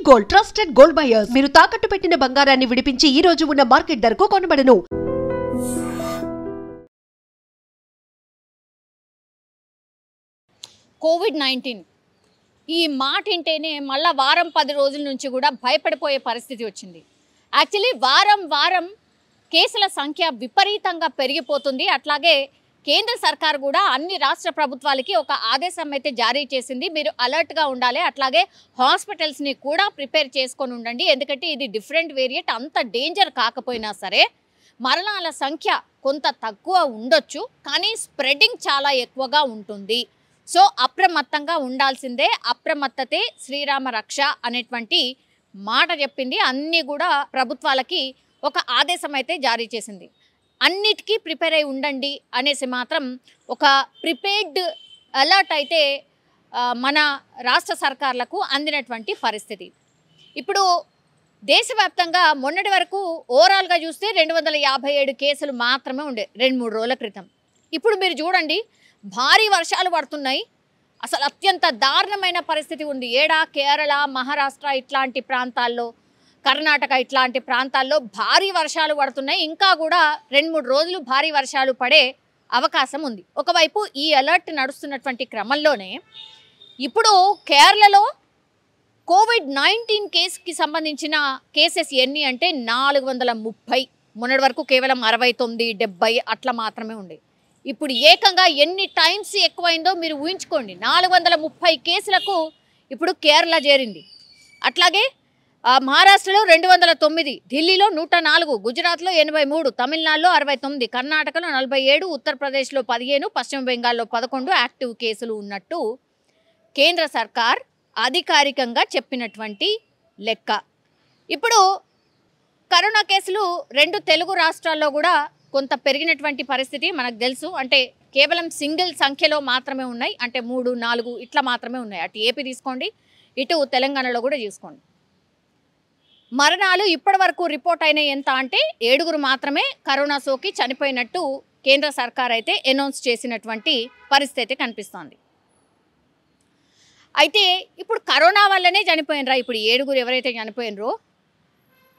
Gold trusted gold buyers మీరు తాకట్టు పెట్టిన బంగారాన్ని విడిపించి ఈ రోజు ఉన్న మార్కెట్ ధరకు కొనబడను. కోవిడ్-19 ఈ మాట వింటేనే మళ్ళా వారం 10 రోజుల నుంచి కూడా భయపడిపోయే పరిస్థితి వచ్చింది. యాక్చువల్లీ వారం కేసుల సంఖ్య విపరీతంగా పెరిగిపోతుంది. అట్లాగే కేంద్ర సర్కార్ కూడా అన్ని రాష్ట్ర ప్రభుత్వాలకి ఒక ఆదేశం అయితే జారీ చేసింది. మీరు అలర్ట్గా ఉండాలి, అట్లాగే హాస్పిటల్స్ని కూడా ప్రిపేర్ చేసుకొని ఉండండి. ఎందుకంటే ఇది డిఫరెంట్ వేరియంట్, అంత డేంజర్ కాకపోయినా సరే మరణాల సంఖ్య కొంత తక్కువ ఉండొచ్చు, కానీ స్ప్రెడింగ్ చాలా ఎక్కువగా ఉంటుంది. సో అప్రమత్తంగా ఉండాల్సిందే. అప్రమత్తతే శ్రీరామ రక్ష అనేటువంటి మాట చెప్పింది. అన్నీ కూడా ప్రభుత్వాలకి ఒక ఆదేశం అయితే జారీ చేసింది. అన్నిటికీ ప్రిపేర్ అయి ఉండండి అనేసి మాత్రం ఒక ప్రిపేర్డ్ అలర్ట్ అయితే మన రాష్ట్ర సర్కార్లకు అందినటువంటి పరిస్థితి. ఇప్పుడు దేశవ్యాప్తంగా మొన్నటి వరకు ఓవరాల్గా చూస్తే 257 కేసులు మాత్రమే ఉండే 2-3 రోజుల క్రితం. ఇప్పుడు మీరు చూడండి, భారీ వర్షాలు పడుతున్నాయి. అసలు అత్యంత దారుణమైన పరిస్థితి ఉంది. కేరళ, మహారాష్ట్ర ఇట్లాంటి ప్రాంతాల్లో, కర్ణాటక ఇట్లాంటి ప్రాంతాల్లో భారీ వర్షాలు పడుతున్నాయి. ఇంకా కూడా 2-3 రోజులు భారీ వర్షాలు పడే అవకాశం ఉంది. ఒకవైపు ఈ అలర్ట్ నడుస్తున్నటువంటి క్రమంలోనే ఇప్పుడు కేరళలో కోవిడ్-19 కేసుకి సంబంధించిన కేసెస్ ఎన్ని అంటే 430. మొన్నటి వరకు కేవలం 69, 70 అట్లా మాత్రమే ఉండే. ఇప్పుడు ఏకంగా ఎన్ని టైమ్స్ ఎక్కువైందో మీరు ఊహించుకోండి. 430 కేసులకు ఇప్పుడు కేరళ చేరింది. అట్లాగే మహారాష్ట్రలో 209, ఢిల్లీలో 104, గుజరాత్లో 83, తమిళనాడులో 69, కర్ణాటకలో 47, ఉత్తరప్రదేశ్లో 15, పశ్చిమ బెంగాల్లో 11 యాక్టివ్ కేసులు ఉన్నట్టు కేంద్ర సర్కార్ అధికారికంగా చెప్పినటువంటి లెక్క. ఇప్పుడు కరోనా కేసులు 2 తెలుగు రాష్ట్రాల్లో కూడా కొంత పెరిగినటువంటి పరిస్థితి మనకు తెలుసు. అంటే కేవలం సింగిల్ సంఖ్యలో మాత్రమే ఉన్నాయి, అంటే 3, 4 ఇట్లా మాత్రమే ఉన్నాయి. అటు ఏపీ తీసుకోండి, ఇటు తెలంగాణలో కూడా చూసుకోండి. మరణాలు ఇప్పటి వరకు రిపోర్ట్ అయినాయి ఎంత అంటే 7 మాత్రమే కరోనా సోకి చనిపోయినట్టు కేంద్ర సర్కార్ అయితే అనౌన్స్ చేసినటువంటి పరిస్థితి అయితే కనిపిస్తోంది. అయితే ఇప్పుడు కరోనా వల్లనే చనిపోయినరా? ఇప్పుడు 7 ఎవరైతే చనిపోయినరో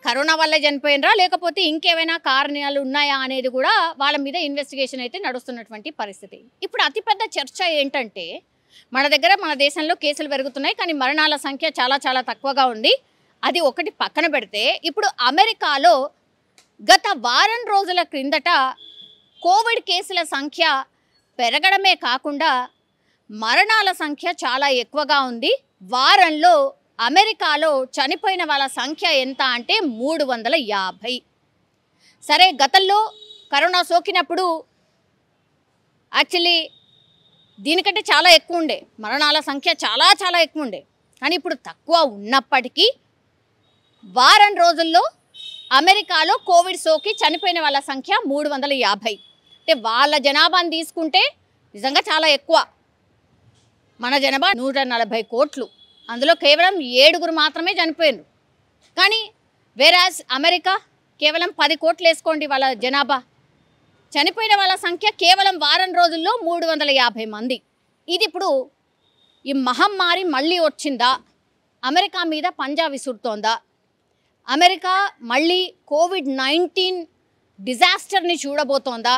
కరోనా వల్ల చనిపోయినరా, లేకపోతే ఇంకేమైనా కారణాలు ఉన్నాయా అనేది కూడా వాళ్ళ మీద ఇన్వెస్టిగేషన్ అయితే నడుస్తున్నటువంటి పరిస్థితి. ఇప్పుడు అతిపెద్ద చర్చ ఏంటంటే మన దేశంలో కేసులు పెరుగుతున్నాయి, కానీ మరణాల సంఖ్య చాలా తక్కువగా ఉంది. అది ఒకటి పక్కన పెడితే, ఇప్పుడు అమెరికాలో గత వారం రోజుల క్రిందట కోవిడ్ కేసుల సంఖ్య పెరగడమే కాకుండా మరణాల సంఖ్య చాలా ఎక్కువగా ఉంది. వారంలో అమెరికాలో చనిపోయిన వాళ్ళ సంఖ్య ఎంత అంటే 350. సరే, గతంలో కరోనా సోకినప్పుడు యాక్చువల్లీ దీనికంటే చాలా ఎక్కువ ఉండే, మరణాల సంఖ్య చాలా ఎక్కువ ఉండే. కానీ ఇప్పుడు తక్కువ ఉన్నప్పటికీ వారం రోజుల్లో అమెరికాలో కోవిడ్ సోకి చనిపోయిన వాళ్ళ సంఖ్య 350. అంటే వాళ్ళ జనాభాని తీసుకుంటే నిజంగా చాలా ఎక్కువ. మన జనాభా 140 కోట్లు, అందులో కేవలం 7 మాత్రమే చనిపోయినారు. కానీ వేరాజ్ అమెరికా కేవలం 10 కోట్లు వేసుకోండి వాళ్ళ జనాభా, చనిపోయిన వాళ్ళ సంఖ్య కేవలం వారం రోజుల్లో 350 మంది. ఇది ఇప్పుడు ఈ మహమ్మారి మళ్ళీ వచ్చిందా? అమెరికా మీద పంజా విసురుతోందా? అమెరికా మళ్ళీ కోవిడ్-19 డిజాస్టర్ని చూడబోతోందా?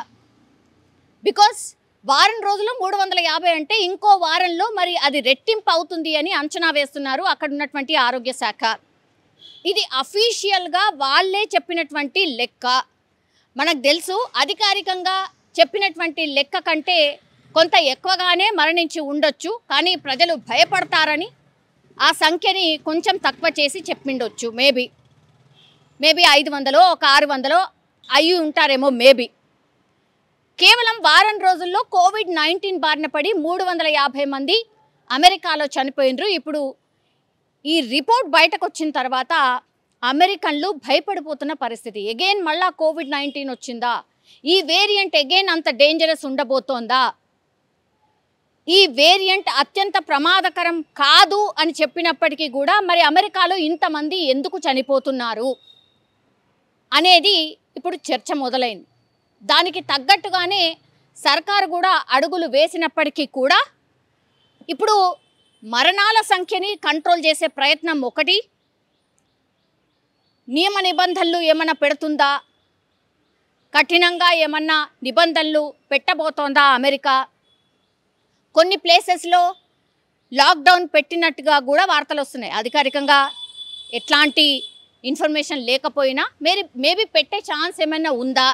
బికాస్ వారం రోజుల్లో 350 అంటే ఇంకో వారంలో మరి అది రెట్టింపు అవుతుంది అని అంచనా వేస్తున్నారు అక్కడ ఉన్నటువంటి ఆరోగ్య శాఖ. ఇది అఫీషియల్గా వాళ్ళే చెప్పినటువంటి లెక్క. మనకు తెలుసు, అధికారికంగా చెప్పినటువంటి లెక్క కంటే కొంత ఎక్కువగానే మరణించి ఉండొచ్చు, కానీ ప్రజలు భయపడతారని ఆ సంఖ్యని కొంచెం తక్కువ చేసి చెప్పిండొచ్చు. మేబీ 500 ఒక 600 అయ్యి ఉంటారేమో మేబీ. కేవలం వారం రోజుల్లో కోవిడ్-19 బారిన పడి 350 మంది అమెరికాలో చనిపోయినరు. ఇప్పుడు ఈ రిపోర్ట్ బయటకు వచ్చిన తర్వాత అమెరికన్లు భయపడిపోతున్న పరిస్థితి. ఎగైన్ మళ్ళా కోవిడ్-19 వచ్చిందా? ఈ వేరియంట్ ఎగైన్ అంత డేంజరస్ ఉండబోతోందా? ఈ వేరియంట్ అత్యంత ప్రమాదకరం కాదు అని చెప్పినప్పటికీ కూడా మరి అమెరికాలో ఇంతమంది ఎందుకు చనిపోతున్నారు అనేది ఇప్పుడు చర్చ మొదలైంది. దానికి తగ్గట్టుగానే సర్కారు కూడా అడుగులు వేసినప్పటికీ కూడా ఇప్పుడు మరణాల సంఖ్యని కంట్రోల్ చేసే ప్రయత్నం ఒకటి, నియమ నిబంధనలు ఏమైనా పెడుతుందా, కఠినంగా ఏమన్నా నిబంధనలు పెట్టబోతోందా అమెరికా? కొన్ని ప్లేసెస్లో లాక్డౌన్ పెట్టినట్టుగా కూడా వార్తలు వస్తున్నాయి. అధికారికంగా ఎట్లాంటి ఇన్ఫర్మేషన్ లేకపోయినా మేబీ పెట్టే ఛాన్స్ ఏమైనా ఉందా?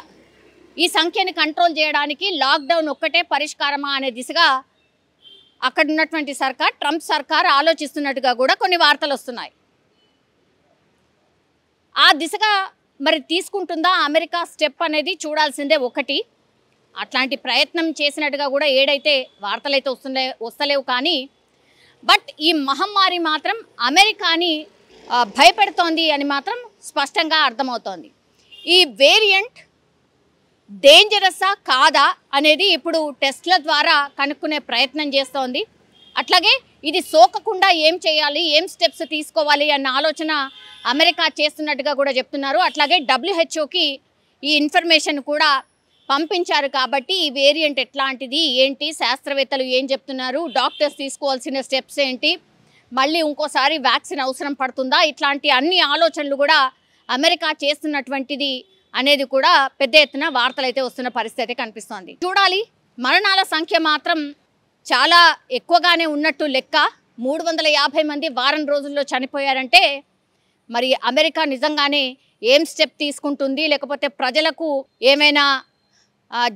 ఈ సంఖ్యని కంట్రోల్ చేయడానికి లాక్డౌన్ ఒక్కటే పరిష్కారమా అనే దిశగా అక్కడ ఉన్నటువంటి సర్కార్, ట్రంప్ సర్కార్ ఆలోచిస్తున్నట్టుగా కూడా కొన్ని వార్తలు వస్తున్నాయి. ఆ దిశగా మరి తీసుకుంటుందా అమెరికా స్టెప్ అనేది చూడాల్సిందే. ఒకటి అట్లాంటి ప్రయత్నం చేసినట్టుగా కూడా ఏడైతే వార్తలైతే వస్తలేవు. కానీ బట్ ఈ మహమ్మారి మాత్రం అమెరికాని భయపెడుతోంది అని మాత్రం స్పష్టంగా అర్థమవుతోంది. ఈ వేరియంట్ డేంజరస్సా కాదా అనేది ఇప్పుడు టెస్ట్ల ద్వారా కనుక్కునే ప్రయత్నం చేస్తోంది. అట్లాగే ఇది సోకకుండా ఏం చేయాలి, ఏం స్టెప్స్ తీసుకోవాలి అన్న ఆలోచన అమెరికా చేస్తున్నట్టుగా కూడా చెప్తున్నారు. అట్లాగే WHOకి ఈ ఇన్ఫర్మేషన్ కూడా పంపించారు. కాబట్టి ఈ వేరియంట్ ఎట్లాంటిది ఏంటి, శాస్త్రవేత్తలు ఏం చెప్తున్నారు, డాక్టర్స్ తీసుకోవాల్సిన స్టెప్స్ ఏంటి, మళ్ళీ ఇంకోసారి వ్యాక్సిన్ అవసరం పడుతుందా, ఇట్లాంటి అన్ని ఆలోచనలు కూడా అమెరికా చేస్తున్నటువంటిది అనేది కూడా పెద్ద ఎత్తున వార్తలు అయితే వస్తున్న పరిస్థితి కనిపిస్తోంది. చూడాలి. మరణాల సంఖ్య మాత్రం చాలా ఎక్కువగానే ఉన్నట్టు లెక్క. 350 మంది వారం రోజుల్లో చనిపోయారంటే మరి అమెరికా నిజంగానే ఏం స్టెప్ తీసుకుంటుంది, లేకపోతే ప్రజలకు ఏమైనా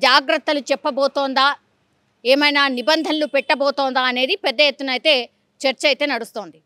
జాగ్రత్తలు చెప్పబోతోందా, ఏమైనా నిబంధనలు పెట్టబోతోందా అనేది పెద్ద ఎత్తున అయితే చర్చ అయితే నడుస్తోంది.